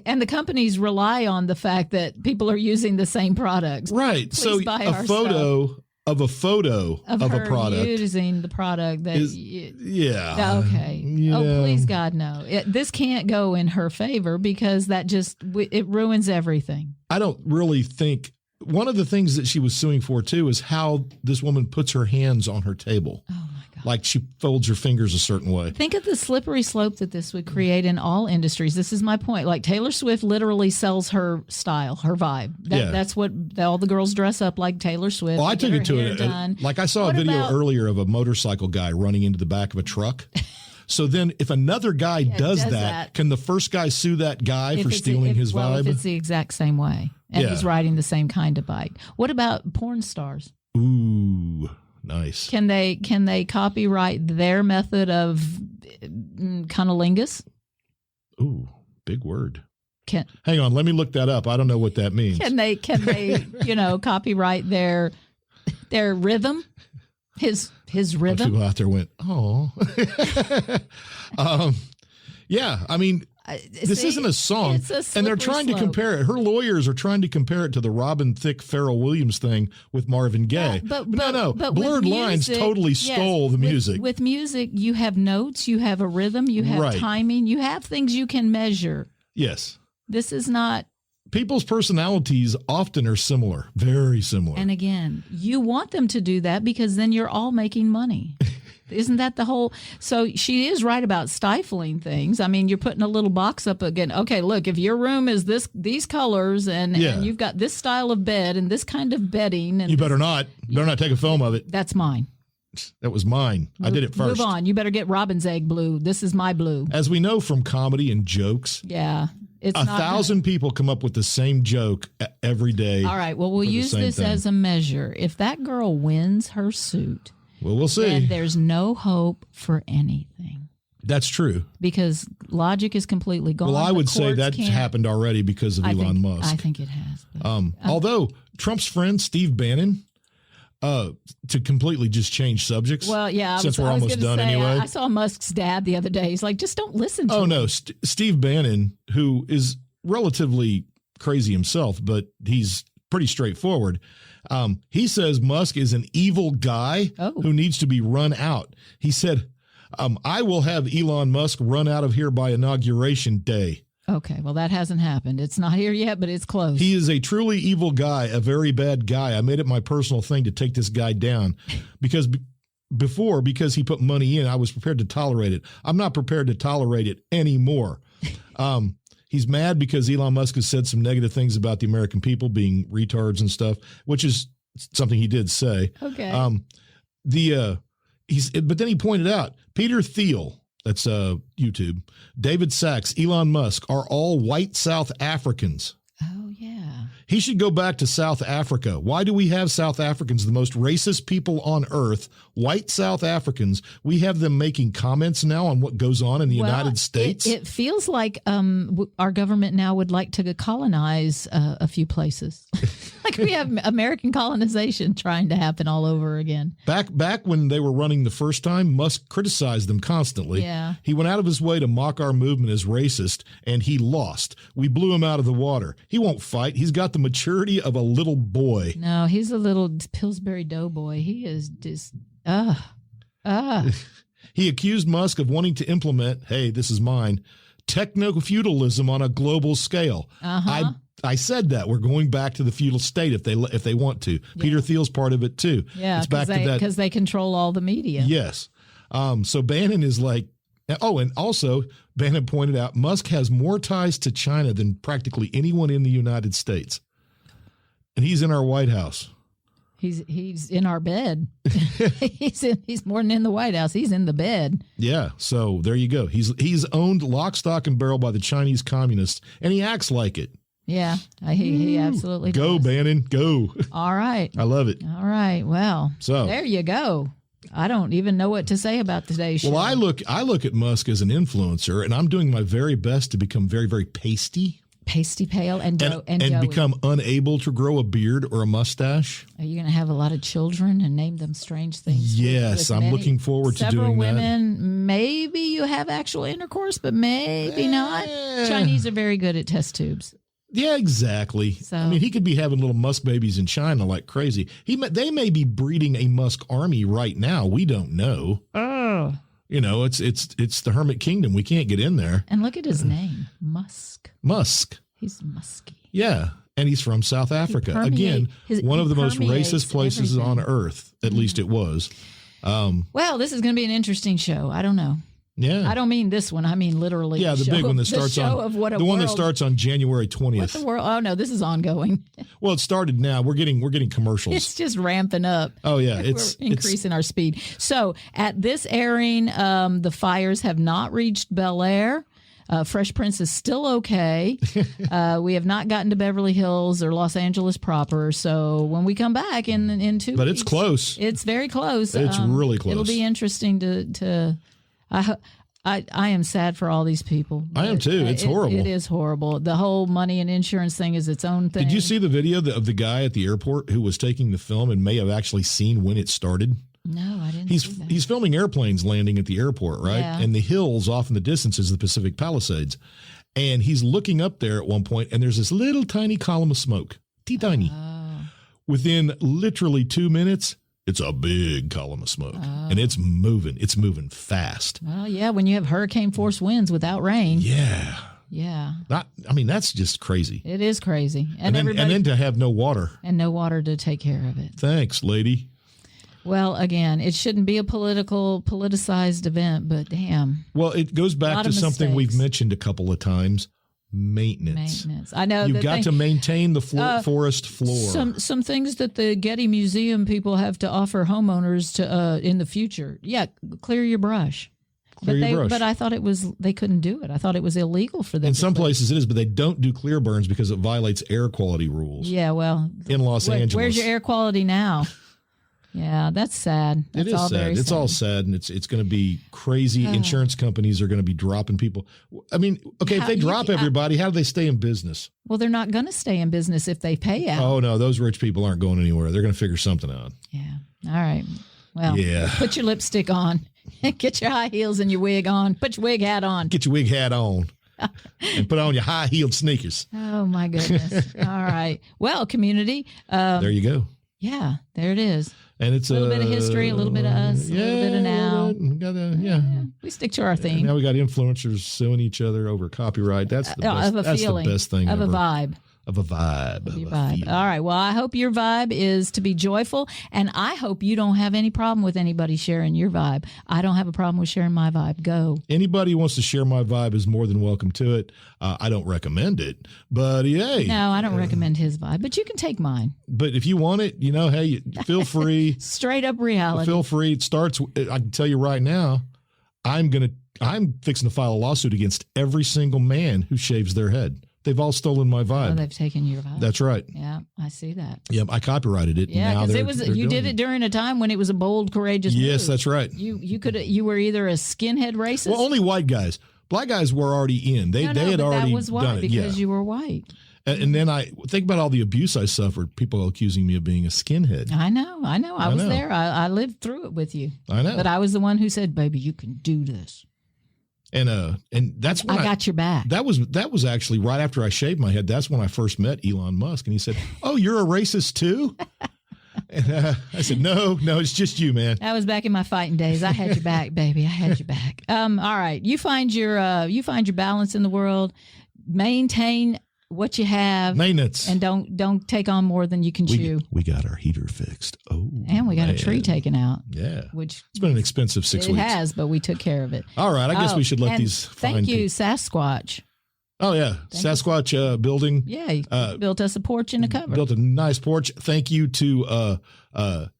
and the companies rely on the fact that people are using the same products. Right. Please So buy a our photo stuff. of a photo of a her product using the product that is, yeah. okay. Yeah. Oh, please, God, no. This can't go in her favor because that it ruins everything. I don't really think one of the things that she was suing for too is how this woman puts her hands on her table. Oh my God. Like she folds her fingers a certain way. Think of the slippery slope that this would create in all industries. This is my point. Like Taylor Swift literally sells her style, her vibe. That's what all the girls dress up like Taylor Swift. Well, I They took get it to her hair done. like I saw What a video about- earlier of a motorcycle guy running into the back of a truck. So then if another guy does that, can the first guy sue that guy If for it's- stealing his well, vibe? if it's the exact same way and Yeah. he's riding the same kind of bike. What about porn stars? Ooh, nice. Can they copyright their method of cunnilingus? Ooh, big word. Can Hang on, let me look that up. I don't know what that means. they copyright their rhythm? His People rhythm? out there went, oh. Yeah, I mean, this isn't a song. It's a And they're slippery trying to slope. compare it. Her lawyers are trying to compare it to the Robin Thicke Pharrell Williams thing with Marvin Gaye. Yeah, no. but Blurred with Lines music, totally yes, stole the music. With music, you have notes, you have a rhythm, you have Right. timing, you have things you can measure. Yes. This is not. People's personalities often are similar, very similar. And again, you want them to do that because then you're all making money. Isn't that the whole? So she is right about stifling things. I mean, you're putting a little box up again. Okay, look, if your room is these colors and you've got this style of bed and this kind of bedding, and you better not take a film of it. that's mine. That was mine. I did it first. Move on. You better get Robin's egg blue. This is my blue. As we know from comedy and jokes, Yeah. It's 1,000 people come up with the same joke every day. All right. Well, we'll for the use same this thing. as a measure. If that girl wins her suit, Well, we'll then see. there's no hope for anything That's true. because logic is completely gone. Well, I The would say courts that can't- happened already because of Elon Musk. I think it has. But Although Trump's friend Steve Bannon, to completely just change subjects. well, yeah. since I we're was almost gonna done say, anyway. I saw Musk's dad the other day. He's like, just don't listen to Oh him. no, Steve Bannon, who is relatively crazy himself, but he's pretty straightforward. He says Musk is an evil guy who needs to be run out. He said, I will have Elon Musk run out of here by Inauguration Day. Okay. Well, that hasn't happened. It's not here yet, but it's close. He is a truly evil guy, a very bad guy. I made it my personal thing to take this guy down because because he put money in, I was prepared to tolerate it. I'm not prepared to tolerate it anymore. He's mad because Elon Musk has said some negative things about the American people being retards and stuff, which is something he did say. Okay. But then he pointed out Peter Thiel, that's YouTube, David Sachs, Elon Musk are all white South Africans. Oh, yeah. He should go back to South Africa. Why do we have South Africans, the most racist people on earth, white South Africans? We have them making comments now on what goes on in the United States. It feels like our government now would like to colonize a few places. Like we have American colonization trying to happen all over again. Back when they were running the first time, Musk criticized them constantly. Yeah. He went out of his way to mock our movement as racist, and he lost. We blew him out of the water. He won't fight. He's got the maturity of a little boy. No, he's a little Pillsbury Doughboy. He is just, He accused Musk of wanting to implement, hey, this is mine, techno-feudalism on a global scale. I said that we're going back to the feudal state if they want to. Peter Thiel's part of it too. Yeah, it's back to that because they control all the media. Yes. So Bannon is like, and also Bannon pointed out Musk has more ties to China than practically anyone in the United States, and he's in our White House. He's in our bed. he's more than in the White House. He's in the bed. Yeah. So there you go. He's owned lock, stock, and barrel by the Chinese communists, and he acts like it. Yeah, he absolutely Go, does. Bannon, go. All right. I love it. All right. Well, So there you go. I don't even know what to say about today's show. Well, I look at Musk as an influencer, and I'm doing my very best to become very, very pasty pasty pale and and become unable to grow a beard or a mustache. Are you going to have a lot of children and name them strange things? Yes, I'm looking forward to several doing that. women. Maybe you have actual intercourse, but maybe not. Chinese are very good at test tubes. Yeah, exactly. So- I mean, he could be having little Musk babies in China like crazy. They may be breeding a Musk army right now. We don't know. Oh. You know, it's the Hermit Kingdom. We can't get in there. And look at his name, Musk. Musk. He's musky. Yeah, and he's from South Africa. permeate- Again, one he of the most permeates racist places everything. on earth. At least it was. Well, this is going to be an interesting show. I don't know. Yeah. I don't mean this one. I mean literally. Yeah, the show, big one that starts the show on of what a the one that world- starts on January What 20th. the world? Oh no, this is ongoing. Well, it started now. We're getting commercials. It's just ramping up. Oh yeah, We're increasing our speed. So at this airing, the fires have not reached Bel Air. Fresh Prince is still okay. We have not gotten to Beverly Hills or Los Angeles proper. So when we come back in 2 But weeks, it's close. It's very close. It's really close. It'll be interesting to. I am sad for all these people. I am too. It's horrible. It is horrible. The whole money and insurance thing is its own thing. Did you see the video of the guy at the airport who was taking the film and may have actually seen when it started? No, I didn't. see that. He's filming airplanes landing at the airport, right? Yeah. And the hills off in the distance is the Pacific Palisades. And he's looking up there at one point, and there's this little tiny column of smoke. Tiny. Oh. Within literally 2 minutes, it's a big column of smoke. And it's moving. It's moving fast. Well, yeah, when you have hurricane force winds without rain. Yeah. Yeah. That's just crazy. It is crazy. And then to have no water. And no water to take care of it. Thanks, lady. Well, again, it shouldn't be a politicized event, but damn. Well, it goes A back lot to of something we've mistakes. mentioned a couple of times. maintenance. I know You've that got to maintain the forest floor. Some things that the Getty Museum people have to offer homeowners to in the future. Yeah, clear your brush. But I thought they couldn't do it. I thought it was illegal for them. In some places it is, but they don't do clear burns because it violates air quality rules. Yeah, well, in Los Angeles. Where's your air quality now? Yeah, that's sad. That's it is all sad. very It's sad. all sad, and it's going to be crazy. Insurance companies are going to be dropping people. I mean, okay, if they drop everybody, how do they stay in business? Well, they're not going to stay in business if they pay out. Oh, no, those rich people aren't going anywhere. They're going to figure something out. Yeah. All right. Well, Yeah. Put your lipstick on. Get your high heels and your wig on. Put your wig hat on. Get your wig hat on and put on your high-heeled sneakers. Oh, my goodness. All right. Well, community. There you go. Yeah, there it is. And it's A little bit of history, a little bit of us, a little bit of now. We stick to our theme. Now we got influencers suing each other over copyright. That's the best. Of a That's feeling. the best thing Of ever. a vibe. Of a vibe. Of your of a vibe. feeling. All right. Well, I hope your vibe is to be joyful, and I hope you don't have any problem with anybody sharing your vibe. I don't have a problem with sharing my vibe. Go. Anybody who wants to share my vibe is more than welcome to it. I don't recommend it, but hey. No, I don't recommend his vibe, but you can take mine. But if you want it, hey, feel free. Straight up reality. Feel free. It starts. I can tell you right now, I'm fixing to file a lawsuit against every single man who shaves their head. They've all stolen my vibe. Oh, they've taken your vibe. That's right. Yeah, I see that. Yep, I copyrighted it. Yeah, because you did it during a time when it was a bold, courageous Yes, move. that's right. You were either a skinhead racist. Well, only white guys. Black guys were already in. They had but already that was why, done it. because Yeah. you were white. And then I think about all the abuse I suffered. People accusing me of being a skinhead. I know. I was there. I lived through it with you. I know. But I was the one who said, "Baby, you can do this." And that's when I got your back. That was actually right after I shaved my head. That's when I first met Elon Musk, and he said, "Oh, you're a racist too?" And I said, "No, it's just you, man." That was back in my fighting days. I had your back, baby. I had your back. All right. You find your balance in the world. Maintain what you have. Maintenance. And don't take on more than you can chew. We got our heater fixed. Oh, and we got man. a tree taken out. Yeah. Which it's been an expensive 6 weeks. It has, but we took care of it. All right. I guess we should let these thank you, Sasquatch. Oh, yeah. Sasquatch building. Yeah. He built us a porch and a cover. Built a nice porch. Thank you to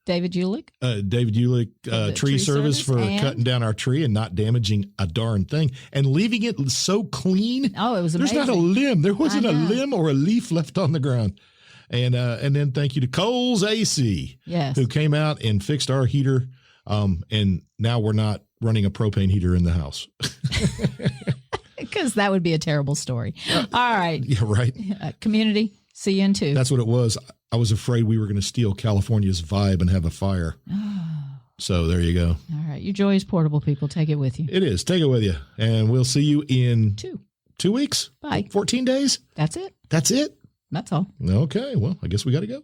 David Ulick. David Ulick Tree Service for cutting down our tree and not damaging a darn thing and leaving it so clean. Oh, it was amazing. There's not a limb. There wasn't a limb or a leaf left on the ground. And then thank you to Coles AC, yes, who came out and fixed our heater. And now we're not running a propane heater in the house. Because that would be a terrible story. All right. Yeah, right. Community, see you in 2. That's what it was. I was afraid we were going to steal California's vibe and have a fire. So there you go. All right. Your joy is portable, people. Take it with you. It is. Take it with you. And we'll see you in 2 weeks. Bye. 14 days. That's it. That's it. That's all. Okay. Well, I guess we got to go.